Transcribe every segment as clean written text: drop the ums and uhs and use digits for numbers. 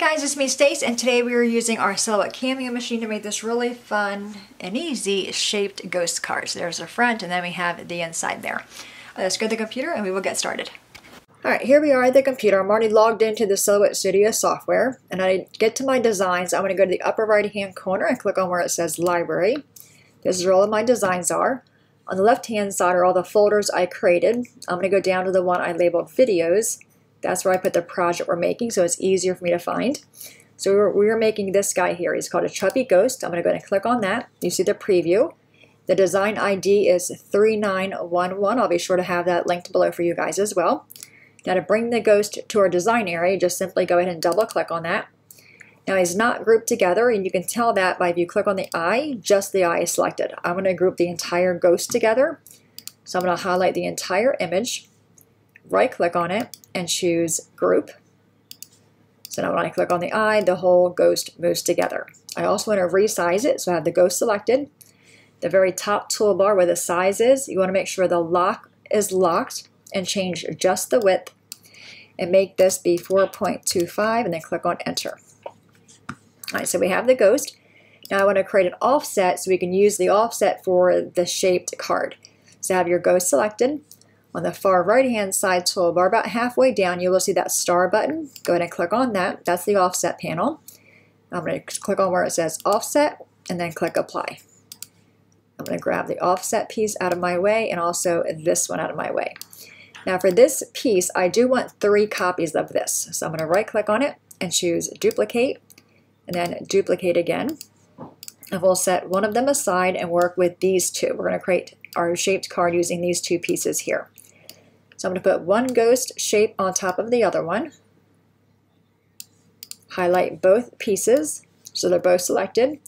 guys, it's me Stace, and today we are using our Silhouette Cameo machine to make this really fun and easy shaped ghost card. So there's the front and then we have the inside there. Let's go to the computer and we will get started. Alright, here we are at the computer. I'm already logged into the Silhouette Studio software, and I get to my designs. I'm going to go to the upper right hand corner and click on where it says Library. This is where all of my designs are. On the left hand side are all the folders I created. I'm going to go down to the one I labeled Videos. That's where I put the project we're making, so it's easier for me to find. So we're making this guy here. He's called a Chubby Ghost. I'm going to go ahead and click on that. You see the preview. The design ID is 3911. I'll be sure to have that linked below for you guys as well. Now to bring the ghost to our design area, just simply go ahead and double click on that. Now he's not grouped together, and you can tell that by if you click on the eye, just the eye is selected. I'm going to group the entire ghost together. So I'm going to highlight the entire image, right click on it, and choose Group. So now when I click on the eye, the whole ghost moves together. I also want to resize it, so I have the ghost selected. The very top toolbar where the size is, you want to make sure the lock is locked and change just the width and make this be 4.25 and then click on Enter. Alright, so we have the ghost. Now I want to create an offset so we can use the offset for the shaped card. So have your ghost selected. On the far right hand side toolbar, about halfway down, you will see that star button. Go ahead and click on that. That's the offset panel. I'm going to click on where it says Offset and then click Apply. I'm going to grab the offset piece out of my way and also this one out of my way. Now for this piece, I do want 3 copies of this. So I'm going to right click on it and choose Duplicate and then Duplicate again. And we'll set one of them aside and work with these two. We're going to create our shaped card using these 2 pieces here. So I'm going to put one ghost shape on top of the other one. Highlight both pieces so they're both selected.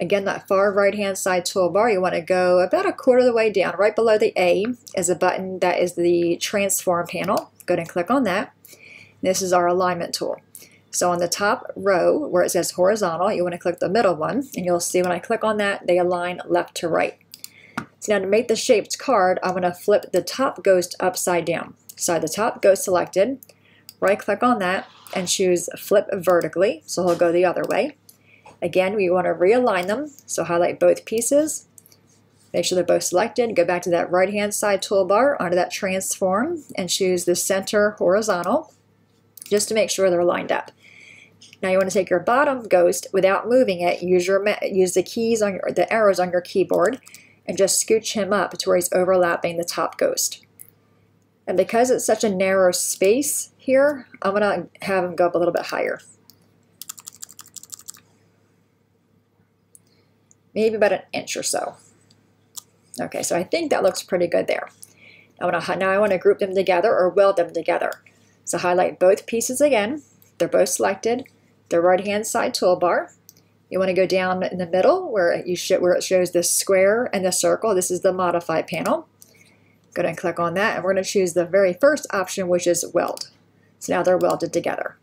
Again, that far right hand side toolbar, you want to go about 1/4 of the way down. Right below the A is a button that is the Transform panel. Go ahead and click on that. This is our alignment tool. So on the top row where it says horizontal, you want to click the middle one, and you'll see when I click on that, they align left to right. So now to make the shaped card, I'm going to flip the top ghost upside down. So I have the top ghost selected, right click on that and choose Flip Vertically, so he'll go the other way. Again, we want to realign them, so highlight both pieces, make sure they're both selected, go back to that right hand side toolbar under that Transform and choose the center horizontal just to make sure they're lined up. Now you want to take your bottom ghost without moving it, use the keys on the arrows on your keyboard and just scooch him up to where he's overlapping the top ghost. And because it's such a narrow space here, I'm going to have him go up a little bit higher. Maybe about 1 inch or so. Okay, so I think that looks pretty good there. Now I want to group them together or weld them together. So highlight both pieces again. They're both selected. The right hand side toolbar. You want to go down in the middle where it shows the square and the circle. This is the Modify panel. Go ahead and click on that, and we're going to choose the very first option, which is Weld. So now they're welded together.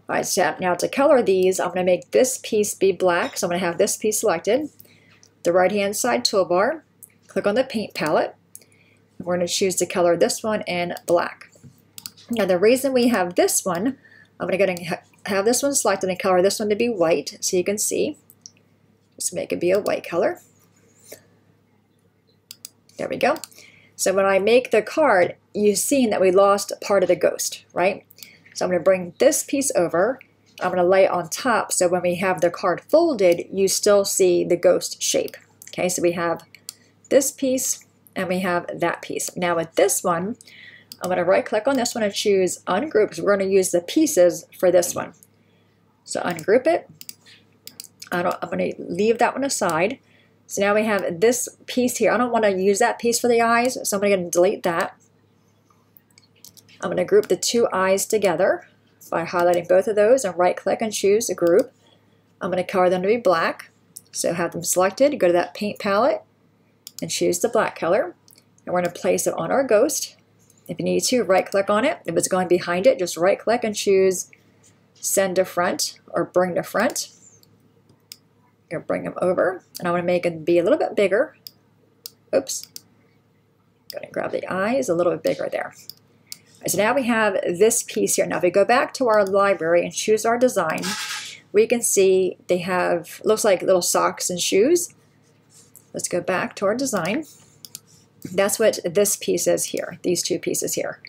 All right, so now to color these, I'm going to make this piece be black. So I'm going to have this piece selected. The right hand side toolbar, click on the paint palette. And we're going to choose to color this one in black. Now the reason we have this one, I'm going to go ahead and have this one selected and color this one to be white so you can see. Just make it be a white color. There we go. So when I make the card, you've seen that we lost part of the ghost, right? So I'm going to bring this piece over. I'm going to lay it on top so when we have the card folded, you still see the ghost shape. Okay, so we have this piece and we have that piece. Now with this one, I'm going to right click on this one and choose Ungroup because we're going to use the pieces for this one. So ungroup it. I'm going to leave that one aside. So now we have this piece here. I don't want to use that piece for the eyes, so I'm going to delete that. I'm going to group the 2 eyes together by highlighting both of those and right click and choose a group. I'm going to color them to be black. So have them selected, go to that paint palette and choose the black color. And we're going to place it on our ghost. If you need to, right click on it. If it's going behind it, just right click and choose Send to Front or Bring to Front. You're going to bring them over, and I want to make it be a little bit bigger. Oops. Going to grab the eyes a little bit bigger there. So now we have this piece here. Now if we go back to our library and choose our design, we can see they have, looks like little socks and shoes. Let's go back to our design. That's what this piece is here, these two pieces here.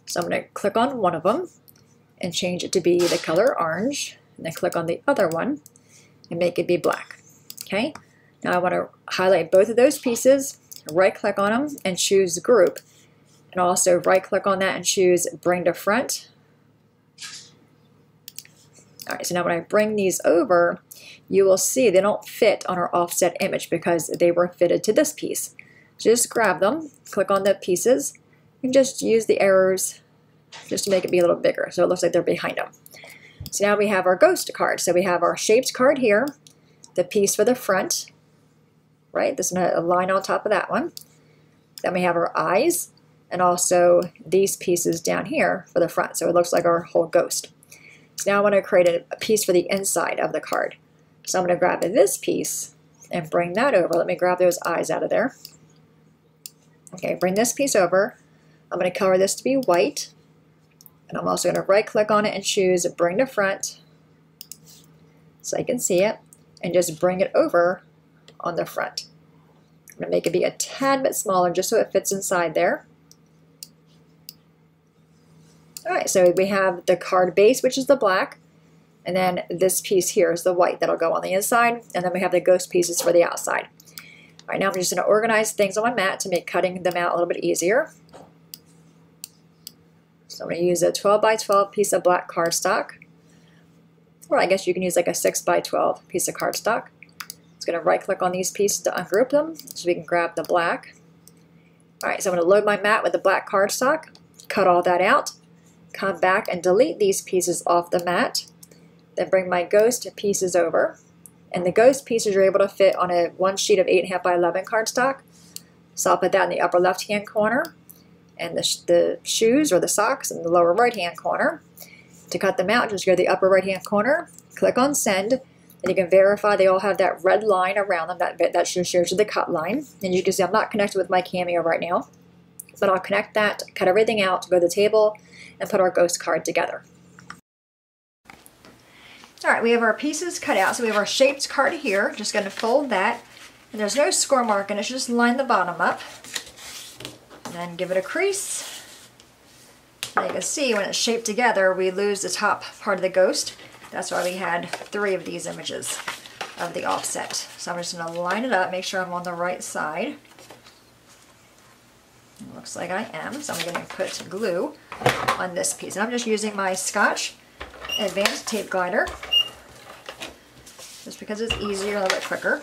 So I'm going to click on one of them and change it to be the color orange, and then click on the other one and make it be black. Okay, now I want to highlight both of those pieces, right click on them and choose group, and also right click on that and choose bring to front. All right, so now when I bring these over, you will see they don't fit on our offset image because they were fitted to this piece. Just grab them, click on the pieces, and just use the arrows just to make it be a little bigger so it looks like they're behind them. So now we have our ghost card. So we have our shaped card here, the piece for the front, right? There's a line on top of that one. Then we have our eyes, and also these pieces down here for the front. So it looks like our whole ghost. So now I want to create a piece for the inside of the card. So I'm going to grab this piece and bring that over. Let me grab those eyes out of there. Okay, bring this piece over. I'm going to color this to be white. And I'm also going to right click on it and choose bring to front so I can see it, and just bring it over on the front. I'm going to make it be a tad bit smaller just so it fits inside there. Alright, so we have the card base, which is the black, and then this piece here is the white that'll go on the inside, and then we have the ghost pieces for the outside. Alright, now I'm just going to organize things on my mat to make cutting them out a little bit easier. So I'm going to use a 12 by 12 piece of black cardstock, or I guess you can use like a 6 by 12 piece of cardstock. Just going to right click on these pieces to ungroup them so we can grab the black. Alright, so I'm going to load my mat with the black cardstock, cut all that out, come back and delete these pieces off the mat, then bring my ghost pieces over. And the ghost pieces are able to fit on one sheet of 8.5 by 11 cardstock. So I'll put that in the upper left hand corner, and the shoes or the socks in the lower right hand corner. To cut them out, just go to the upper right hand corner, click on send, and you can verify they all have that red line around them, that just shows you the cut line. And you can see I'm not connected with my Cameo right now, but I'll connect that, cut everything out, go to the table, and put our ghost card together. Alright, we have our pieces cut out, so we have our shaped card here. Just going to fold that, and there's no score mark in it, just line the bottom up, and then give it a crease. Now you can see when it's shaped together, we lose the top part of the ghost. That's why we had 3 of these images of the offset. So I'm just going to line it up, make sure I'm on the right side. It looks like I am, so I'm going to put glue on this piece. And I'm just using my Scotch Advanced Tape Glider, just because it's easier, a little bit quicker.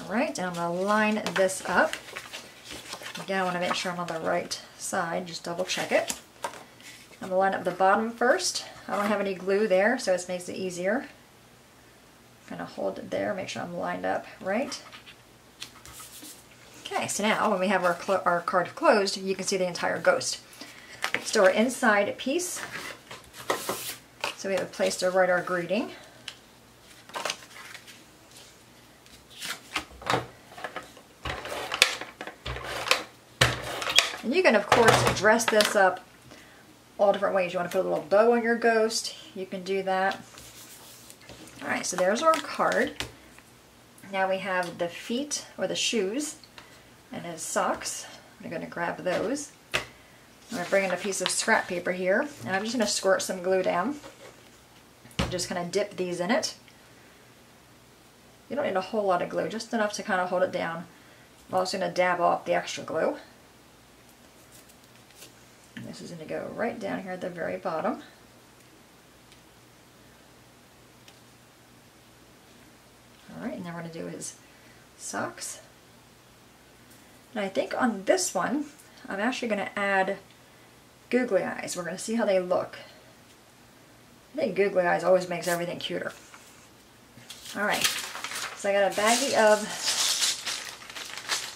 Alright, and I'm going to line this up. Again, I want to make sure I'm on the right side, just double check it. I'm going to line up the bottom first. I don't have any glue there, so it makes it easier. Kind of hold it there, make sure I'm lined up right. Okay, so now when we have our card closed, you can see the entire ghost. So our inside piece, so we have a place to write our greeting. And you can, of course, dress this up all different ways. You want to put a little bow on your ghost, you can do that. Alright, so there's our card. Now we have the feet, or the shoes, and his socks. I'm going to grab those. I'm going to bring in a piece of scrap paper here, and I'm just going to squirt some glue down. I'm just going to dip these in it. You don't need a whole lot of glue, just enough to kind of hold it down. I'm also going to dab off the extra glue. And this is going to go right down here at the very bottom. Alright, and then we're going to do his socks. And I think on this one, I'm actually going to add googly eyes. We're going to see how they look. I think googly eyes always makes everything cuter. Alright, so I got a baggie of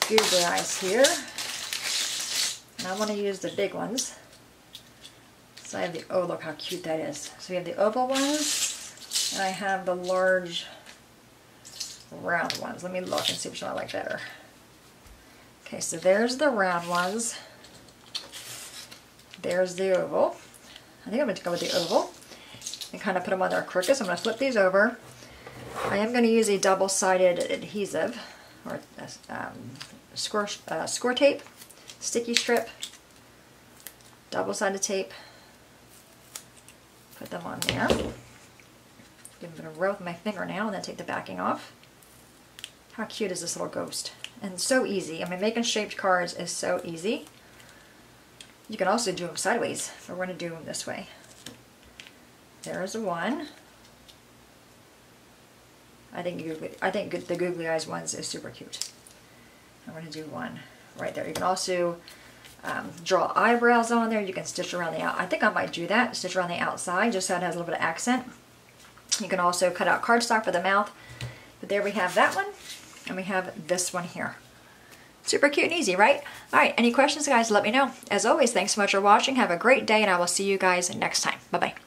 googly eyes here. And I want to use the big ones. So I have the, oh look how cute that is. So we have the oval ones, and I have the large round ones. Let me look and see which one I like better. Okay, so there's the round ones. There's the oval. I think I'm going to go with the oval and kind of put them on there crooked. So I'm going to flip these over. I am going to use a double-sided adhesive or score tape, sticky strip, double-sided tape. Put them on there. Give them a row with my fingernail and then take the backing off. How cute is this little ghost? And so easy. I mean, making shaped cards is so easy. You can also do them sideways, but we're going to do them this way. There's one. I think the googly eyes ones is super cute. I'm going to do one right there. You can also draw eyebrows on there. You can stitch around the out. I think I might do that. Stitch around the outside just so it has a little bit of accent. You can also cut out cardstock for the mouth. But there we have that one, and we have this one here. Super cute and easy, right? All right, any questions, guys, let me know. As always, thanks so much for watching. Have a great day, and I will see you guys next time. Bye-bye.